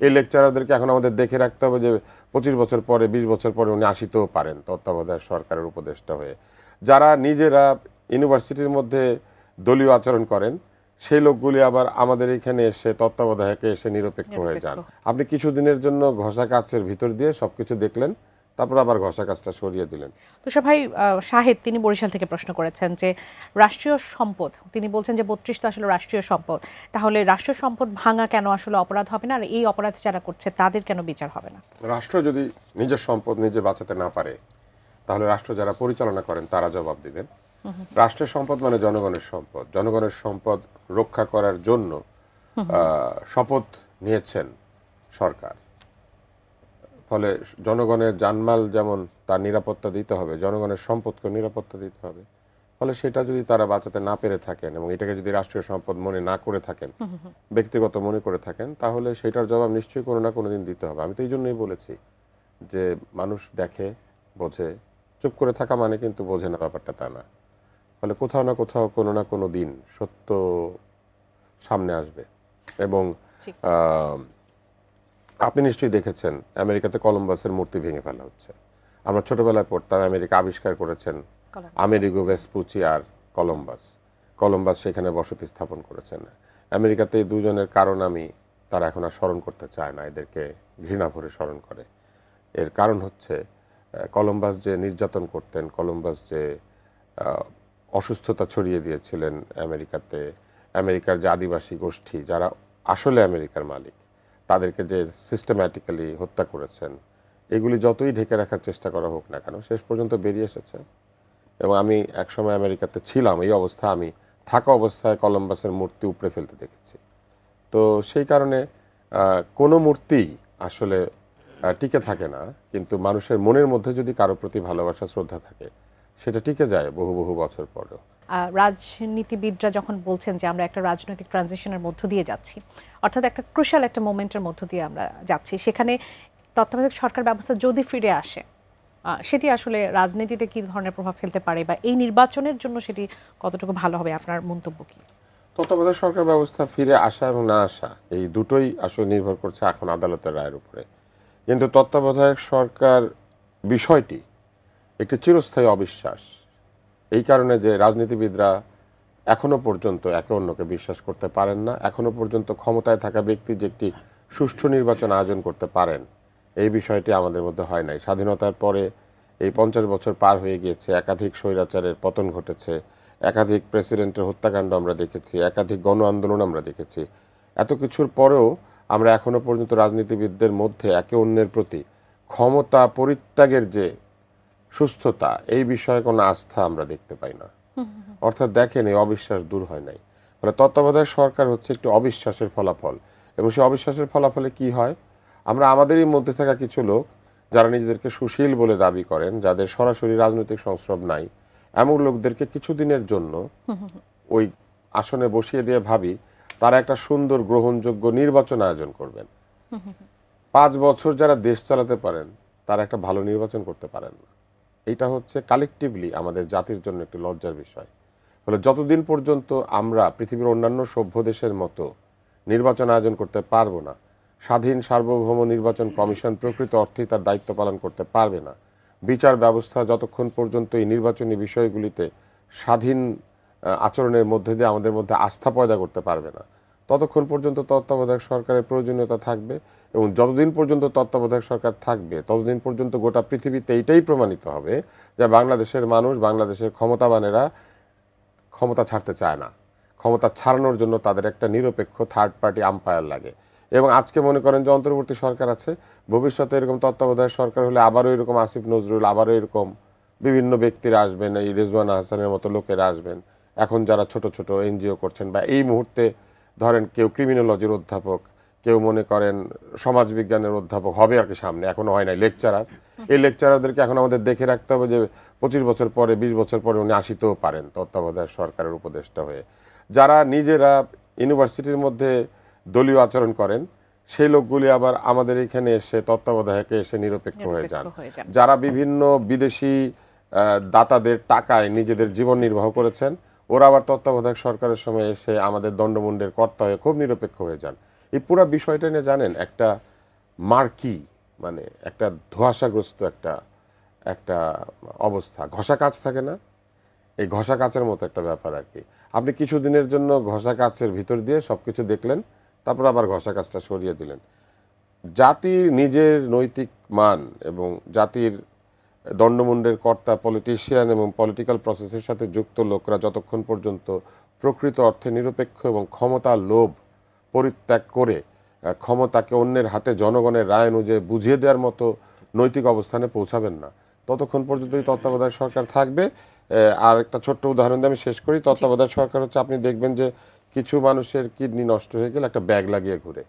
এই লেকচারারদেরকে এখন আমাদের দেখে রাখতে হবে যে 25 বছর পরে 20 বছর পরে উনি আসিতেও পারেন তত্ত্বাবধায়ক সরকারের উপদেষ্টা হয়ে। যারা নিজেরা ইউনিভার্সিটির মধ্যে দলীয় আচরণ করেন সেই লোকগুলি আবার আমাদের এখানে এসে তত্ত্বাবধায়কে এসে নিরপেক্ষ হয়ে যান। আপনি কিছুদিনের জন্য ঘষা কাচের ভিতর দিয়ে সবকিছু দেখলেন, তারপর আবার ঘষা কাজটা সরিয়ে দিলেন। তুষার ভাই শাহেদ তিনি বরিশাল থেকে প্রশ্ন করেছেন যে রাষ্ট্রীয় সম্পদ, তিনি বলছেন যে 32 তো আসলে রাষ্ট্রীয় সম্পদ, তাহলে রাষ্ট্রীয় সম্পদ ভাঙা কেন আসলে অপরাধ হবে না, আর এই অপরাধ যারা করছে তাদের কেন বিচার হবে না? রাষ্ট্র যদি নিজের সম্পদ নিজে বাঁচাতে না পারে তাহলে রাষ্ট্র যারা পরিচালনা করেন তারা জবাব দিবেন। রাষ্ট্রের সম্পদ মানে জনগণের সম্পদ, জনগণের সম্পদ রক্ষা করার জন্য শপথ নিয়েছেন সরকার। ফলে জনগণের জানমাল যেমন তার নিরাপত্তা দিতে হবে, জনগণের সম্পদকে নিরাপত্তা দিতে হবে। ফলে সেটা যদি তারা বাঁচাতে না পেরে থাকেন এবং এটাকে যদি রাষ্ট্রীয় সম্পদ মনে না করে থাকেন, ব্যক্তিগত মনে করে থাকেন, তাহলে সেটার জবাব নিশ্চয়ই কোনো না কোনো দিন দিতে হবে। আমি তো এই জন্যই বলেছি যে মানুষ দেখে বোঝে, চুপ করে থাকা মানে কিন্তু বোঝে না ব্যাপারটা তা না। ফলে কোথাও না কোথাও কোনো না কোনো দিন সত্য সামনে আসবে। এবং আপনি নিশ্চয়ই দেখেছেন আমেরিকাতে কলম্বাসের মূর্তি ভেঙে ফেলা হচ্ছে। আমরা ছোটবেলায় পড়তাম আমেরিকা আবিষ্কার করেছেন আমেরিগো ভেসপুচি আর কলম্বাস। কলম্বাস সেখানে বসতি স্থাপন করেছেন। আমেরিকাতে এই দুজনের কারণ তারা এখন আর স্মরণ করতে চায় না, এদেরকে ঘৃণা ভরে স্মরণ করে। এর কারণ হচ্ছে কলম্বাস যে নির্যাতন করতেন, কলম্বাস যে অসুস্থতা ছড়িয়ে দিয়েছিলেন আমেরিকাতে, আমেরিকার যে আদিবাসী গোষ্ঠী যারা আসলে আমেরিকার মালিক তাদেরকে যে সিস্টেম্যাটিক্যালি হত্যা করেছেন, এগুলি যতই ঢেকে রাখার চেষ্টা করা হোক না কেন শেষ পর্যন্ত বেরিয়ে এসেছে। এবং আমি একসময় আমেরিকাতে ছিলাম, এই অবস্থা আমি থাকা অবস্থায় কলম্বাসের মূর্তি উপড়ে ফেলতে দেখেছি। তো সেই কারণে কোনো মূর্তি আসলে টিকে থাকে না, কিন্তু মানুষের মনের মধ্যে যদি কারো প্রতি ভালোবাসা শ্রদ্ধা থাকে সেটা টিকে যায় বহু বহু বছর পরেও। রাজনীতিবিদরা যখন বলছেন যে আমরা একটা রাজনৈতিক ট্রানজিশনের মধ্য দিয়ে যাচ্ছি, অর্থাৎ একটা ক্রুশাল একটা মোমেন্টের মধ্য দিয়ে আমরা যাচ্ছি, সেখানে তত্ত্বাবধায়ক সরকার ব্যবস্থা যদি ফিরে আসে সেটি আসলে রাজনীতিতে কী ধরনের প্রভাব ফেলতে পারে, বা এই নির্বাচনের জন্য সেটি কতটুকু ভালো হবে, আপনার মন্তব্য কী? তত্ত্বাবধায়ক সরকার ব্যবস্থা ফিরে আসা এবং না আসা এই দুটোই আসলে নির্ভর করছে এখন আদালতের রায়ের উপরে। কিন্তু তত্ত্বাবধায়ক সরকার বিষয়টি একটি চিরস্থায়ী অবিশ্বাস, এই কারণে যে রাজনীতিবিদরা এখনো পর্যন্ত একে অন্যকে বিশ্বাস করতে পারেন না। এখনো পর্যন্ত ক্ষমতায় থাকা ব্যক্তি যে একটি সুষ্ঠু নির্বাচন আয়োজন করতে পারেন এই বিষয়টি আমাদের মধ্যে হয় নাই। স্বাধীনতার পরে এই 50 বছর পার হয়ে গিয়েছে, একাধিক স্বৈরাচারের পতন ঘটেছে, একাধিক প্রেসিডেন্টের হত্যাকাণ্ড আমরা দেখেছি, একাধিক গণ আন্দোলন আমরা দেখেছি। এত কিছুর পরেও আমরা এখনো পর্যন্ত রাজনীতিবিদদের মধ্যে একে অন্যের প্রতি ক্ষমতা পরিত্যাগের যে সুস্থতা এই বিষয়ে কোনো আস্থা আমরা দেখতে পাই না। অর্থাৎ দেখেন এই অবিশ্বাস দূর হয় নাই। মানে তত্ত্বাবধায়ক সরকার হচ্ছে একটি অবিশ্বাসের ফলাফল। এবং সেই অবিশ্বাসের ফলাফলে কি হয়, আমরা আমাদেরই মধ্যে থাকা কিছু লোক যারা নিজেদেরকে সুশীল বলে দাবি করেন, যাদের সরাসরি রাজনৈতিক সংস্রব নাই, এমন লোকদেরকে কিছুদিনের জন্য ওই আসনে বসিয়ে দিয়ে ভাবি তারা একটা সুন্দর গ্রহণযোগ্য নির্বাচন আয়োজন করবেন। 5 বছর যারা দেশ চালাতে পারেন তারা একটা ভালো নির্বাচন করতে পারেন না। এইটা হচ্ছে কালেকটিভলি আমাদের জাতির জন্য একটি লজ্জার বিষয়। ফলে যতদিন পর্যন্ত আমরা পৃথিবীর অন্যান্য সভ্য দেশের মতো নির্বাচন আয়োজন করতে পারবো না, স্বাধীন সার্বভৌম নির্বাচন কমিশন প্রকৃত অর্থেই তার দায়িত্ব পালন করতে পারবে না, বিচার ব্যবস্থা যতক্ষণ পর্যন্ত এই নির্বাচনী বিষয়গুলিতে স্বাধীন আচরণের মধ্যে দিয়ে আমাদের মধ্যে আস্থা পয়দা করতে পারবে না, ততক্ষণ পর্যন্ত তত্ত্বাবধায়ক সরকারের প্রয়োজনীয়তা থাকবে। এবং যতদিন পর্যন্ত তত্ত্বাবধায়ক সরকার থাকবে ততদিন পর্যন্ত গোটা পৃথিবীতে এইটাই প্রমাণিত হবে যে বাংলাদেশের মানুষ, বাংলাদেশের ক্ষমতাবানেরা ক্ষমতা ছাড়তে চায় না। ক্ষমতা ছাড়ানোর জন্য তাদের একটা নিরপেক্ষ থার্ড পার্টি আম্পায়ার লাগে। এবং আজকে মনে করেন যে অন্তর্বর্তী সরকার আছে, ভবিষ্যতে এরকম তত্ত্বাবধায়ক সরকার হলে আবারও এরকম আসিফ নজরুল, আবারও এরকম বিভিন্ন ব্যক্তিরা আসবেন, এই রেজওয়ানা হাসানের মতো লোকেরা আসবেন, এখন যারা ছোট ছোট এনজিও করছেন, বা এই মুহূর্তে ধরেন কেউ ক্রিমিনোলজির অধ্যাপক, কেউ মনে করেন সমাজবিজ্ঞানের অধ্যাপক হবে আর কি সামনে, এখনো হয় নাই, লেকচারার। এই লেকচারারদেরকে এখন আমাদের দেখে রাখতে হবে যে 25 বছর পরে 20 বছর পরে উনি আসিতেও পারেন তত্ত্বাবধায়ক সরকারের উপদেষ্টা হয়ে। যারা নিজেরা ইউনিভার্সিটির মধ্যে দলীয় আচরণ করেন সেই লোকগুলি আবার আমাদের এখানে এসে তত্ত্বাবধায়কে এসে নিরপেক্ষ হয়ে যান। যারা বিভিন্ন বিদেশি দাতাদের টাকায় নিজেদের জীবন নির্বাহ করেছেন, ওরা আবার তত্ত্বাবধায়ক সরকারের সময় এসে আমাদের দণ্ডমুণ্ডের কর্তা হয়ে খুব নিরপেক্ষ হয়ে যান। এই পুরো বিষয়টা নিয়ে জানেন একটা মার্কি মানে একটা ধোঁয়াশাগ্রস্ত একটা একটা অবস্থা, ঘষা কাচ থাকে না, এই ঘষা কাচের মতো একটা ব্যাপার আর কি। আপনি কিছুদিনের জন্য ঘষা কাচের ভিতর দিয়ে সবকিছু দেখলেন, তারপর আবার ঘষা কাচটা সরিয়ে দিলেন। জাতির নিজের নৈতিক মান এবং জাতির দণ্ডমুণ্ডের কর্তা পলিটিশিয়ান এবং পলিটিক্যাল প্রসেসের সাথে যুক্ত লোকরা যতক্ষণ পর্যন্ত প্রকৃত অর্থে নিরপেক্ষ এবং ক্ষমতার লোভ পরিত্যাগ করে ক্ষমতাকে অন্যের হাতে জনগণের রায় অনুযায়ী বুঝিয়ে দেওয়ার মতো নৈতিক অবস্থানে পৌঁছাবেন না, ততক্ষণ পর্যন্ত এই তত্ত্বাবধায়ক সরকার থাকবে। আর একটা ছোট্ট উদাহরণ দিয়ে আমি শেষ করি। তত্ত্বাবধায়ক সরকার হচ্ছে, আপনি দেখবেন যে কিছু মানুষের কিডনি নষ্ট হয়ে গেলে একটা ব্যাগ লাগিয়ে ঘুরে,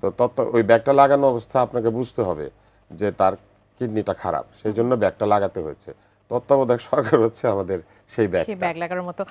তো ওই ব্যাগটা লাগানো অবস্থা আপনাকে বুঝতে হবে যে তার কিডনিটা খারাপ, সেই জন্য ব্যাগটা লাগাতে হয়েছে। তত্ত্বাবধায়ক সরকার হচ্ছে আমাদের সেই ব্যাগ লাগানোর মতো